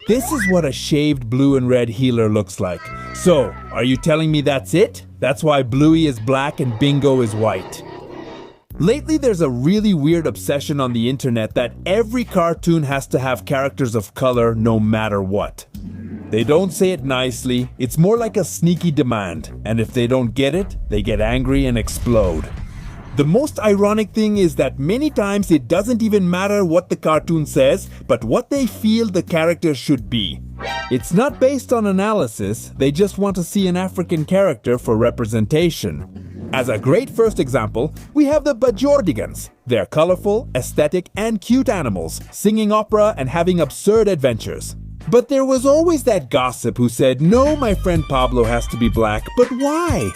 This is what a shaved blue and red healer looks like. So, are you telling me that's it? That's why Bluey is black and Bingo is white. Lately, there's a really weird obsession on the internet that every cartoon has to have characters of color no matter what. They don't say it nicely, it's more like a sneaky demand, and if they don't get it, they get angry and explode. The most ironic thing is that many times it doesn't even matter what the cartoon says, but what they feel the character should be. It's not based on analysis, they just want to see an African character for representation. As a great first example, we have the Backyardigans. They're colorful, aesthetic, and cute animals, singing opera and having absurd adventures. But there was always that gossip who said, no, my friend Pablo has to be black, but why?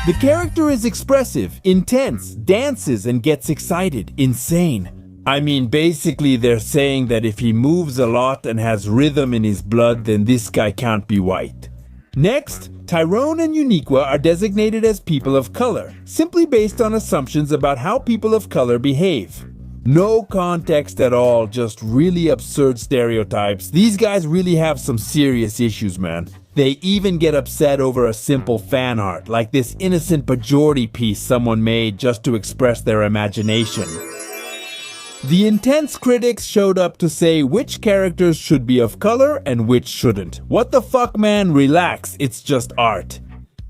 The character is expressive, intense, dances and gets excited, insane. I mean, basically they're saying that if he moves a lot and has rhythm in his blood, then this guy can't be white. Next, Tyrone and Uniqua are designated as people of color, simply based on assumptions about how people of color behave. No context at all, just really absurd stereotypes. These guys really have some serious issues, man. They even get upset over a simple fan art, like this innocent Bajordi piece someone made just to express their imagination. The intense critics showed up to say which characters should be of color and which shouldn't. What the fuck, man? Relax, it's just art.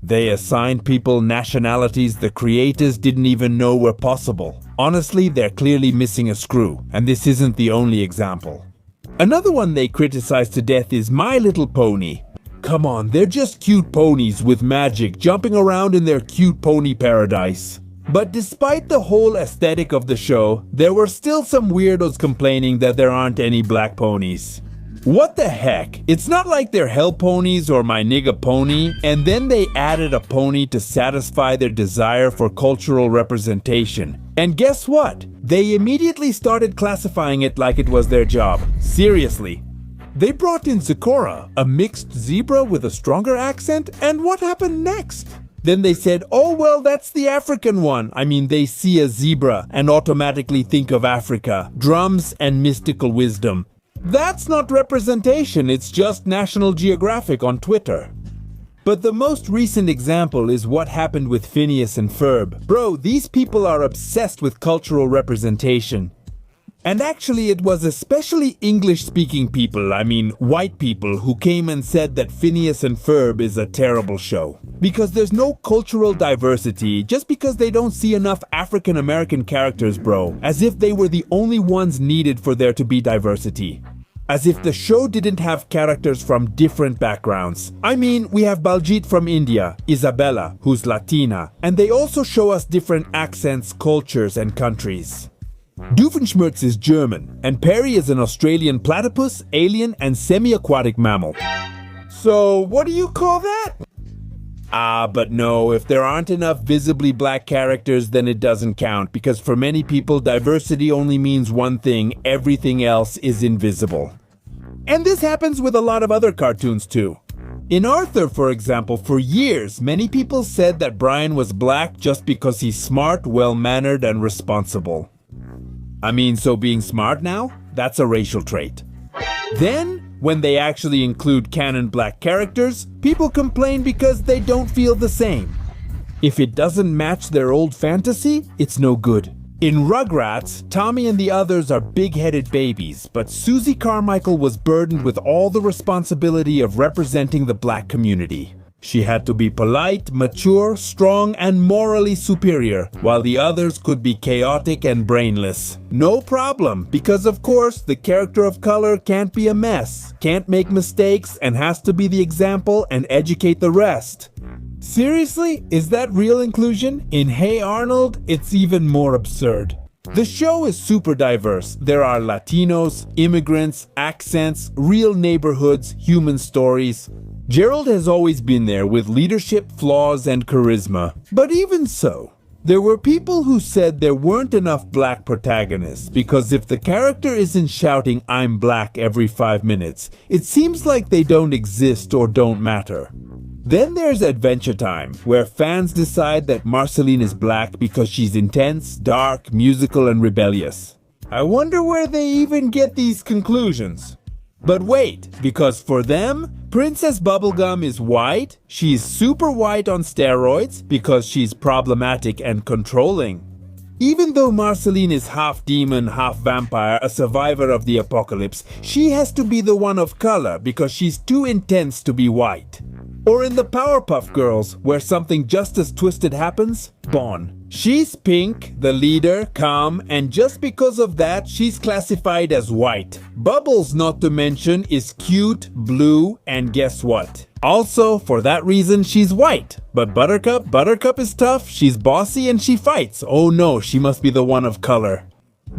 They assigned people nationalities the creators didn't even know were possible. Honestly, they're clearly missing a screw, and this isn't the only example. Another one they criticized to death is My Little Pony. Come on, they're just cute ponies with magic jumping around in their cute pony paradise. But despite the whole aesthetic of the show, there were still some weirdos complaining that there aren't any black ponies. What the heck? It's not like they're Hell Ponies or My Nigga Pony, and then they added a pony to satisfy their desire for cultural representation. And guess what? They immediately started classifying it like it was their job. Seriously. They brought in Zecora, a mixed zebra with a stronger accent, and what happened next? Then they said, oh well, that's the African one. I mean, they see a zebra and automatically think of Africa, drums and mystical wisdom. That's not representation, it's just National Geographic on Twitter. But the most recent example is what happened with Phineas and Ferb. Bro, these people are obsessed with cultural representation. And actually it was especially English-speaking people, I mean white people, who came and said that Phineas and Ferb is a terrible show. Because there's no cultural diversity, just because they don't see enough African-American characters, bro. As if they were the only ones needed for there to be diversity. As if the show didn't have characters from different backgrounds. I mean, we have Baljeet from India, Isabella, who's Latina, and they also show us different accents, cultures, and countries. Doofenshmirtz is German, and Perry is an Australian platypus, alien, and semi-aquatic mammal. So, what do you call that? But no, if there aren't enough visibly black characters, then it doesn't count, because for many people, diversity only means one thing: everything else is invisible. And this happens with a lot of other cartoons too. In Arthur, for example, for years, many people said that Brian was black just because he's smart, well-mannered, and responsible. I mean, so being smart now? That's a racial trait. Then, when they actually include canon black characters, people complain because they don't feel the same. If it doesn't match their old fantasy, it's no good. In Rugrats, Tommy and the others are big-headed babies, but Susie Carmichael was burdened with all the responsibility of representing the black community. She had to be polite, mature, strong, and morally superior, while the others could be chaotic and brainless. No problem, because of course, the character of color can't be a mess, can't make mistakes, and has to be the example and educate the rest. Seriously? Is that real inclusion? In Hey Arnold, it's even more absurd. The show is super diverse. There are Latinos, immigrants, accents, real neighborhoods, human stories. Gerald has always been there with leadership, flaws, and charisma. But even so, there were people who said there weren't enough black protagonists because if the character isn't shouting "I'm black" every 5 minutes, it seems like they don't exist or don't matter. Then there's Adventure Time, where fans decide that Marceline is black because she's intense, dark, musical, and rebellious. I wonder where they even get these conclusions. But wait, because for them, Princess Bubblegum is white, she's super white on steroids because she's problematic and controlling. Even though Marceline is half demon, half vampire, a survivor of the apocalypse, she has to be the one of color because she's too intense to be white. Or in the Powerpuff Girls, where something just as twisted happens, Bon. She's pink, the leader, calm, and just because of that, she's classified as white. Bubbles, not to mention, is cute, blue, and guess what? Also, for that reason, she's white. But Buttercup is tough, she's bossy, and she fights. Oh no, she must be the one of color.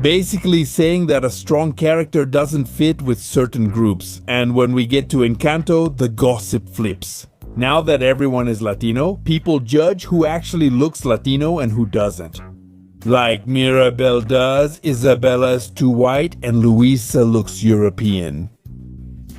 Basically saying that a strong character doesn't fit with certain groups. And when we get to Encanto, the gossip flips. Now that everyone is Latino, people judge who actually looks Latino and who doesn't. Like Mirabel does, Isabella's too white, and Luisa looks European.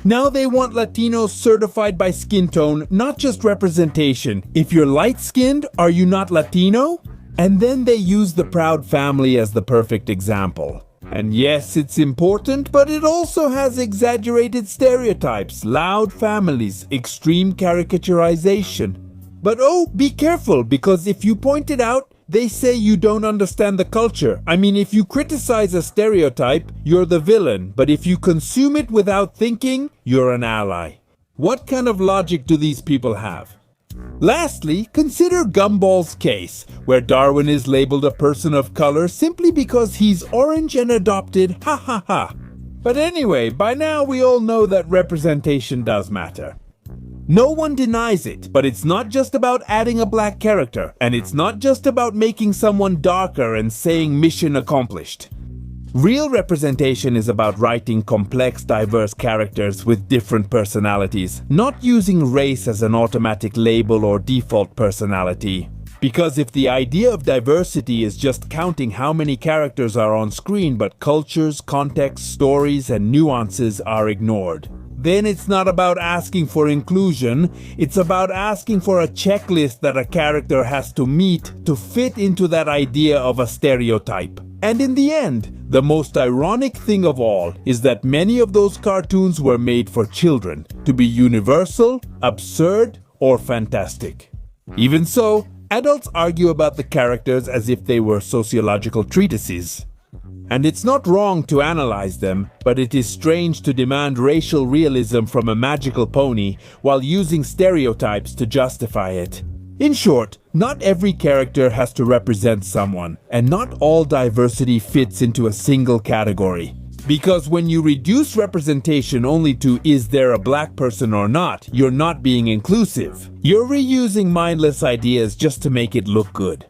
Now they want Latinos certified by skin tone, not just representation. If you're light-skinned, are you not Latino? And then they use the proud family as the perfect example. And yes, it's important, but it also has exaggerated stereotypes, loud families, extreme caricaturization. But oh, be careful, because if you point it out, they say you don't understand the culture. I mean, if you criticize a stereotype, you're the villain, but if you consume it without thinking, you're an ally. What kind of logic do these people have? Lastly, consider Gumball's case, where Darwin is labeled a person of color simply because he's orange and adopted, ha ha ha. But anyway, by now we all know that representation does matter. No one denies it, but it's not just about adding a black character, and it's not just about making someone darker and saying mission accomplished. Real representation is about writing complex, diverse characters with different personalities, not using race as an automatic label or default personality. Because if the idea of diversity is just counting how many characters are on screen but cultures, contexts, stories, and nuances are ignored, then it's not about asking for inclusion, it's about asking for a checklist that a character has to meet to fit into that idea of a stereotype. And in the end, the most ironic thing of all is that many of those cartoons were made for children to be universal, absurd, or fantastic. Even so, adults argue about the characters as if they were sociological treatises. And it's not wrong to analyze them, but it is strange to demand racial realism from a magical pony while using stereotypes to justify it. In short, not every character has to represent someone, and not all diversity fits into a single category. Because when you reduce representation only to is there a black person or not, you're not being inclusive. You're reusing mindless ideas just to make it look good.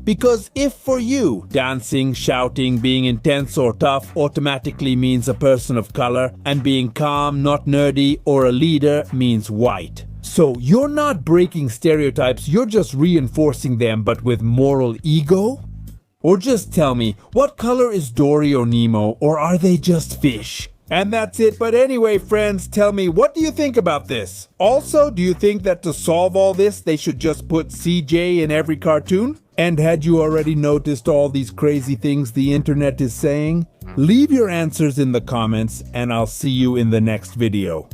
Because if for you, dancing, shouting, being intense or tough automatically means a person of color, and being calm, not nerdy, or a leader means white. So you're not breaking stereotypes, you're just reinforcing them, but with moral ego? Or just tell me, what color is Dory or Nemo, or are they just fish? And that's it. But anyway, friends, tell me, what do you think about this? Also, do you think that to solve all this, they should just put CJ in every cartoon? And had you already noticed all these crazy things the internet is saying? Leave your answers in the comments, and I'll see you in the next video.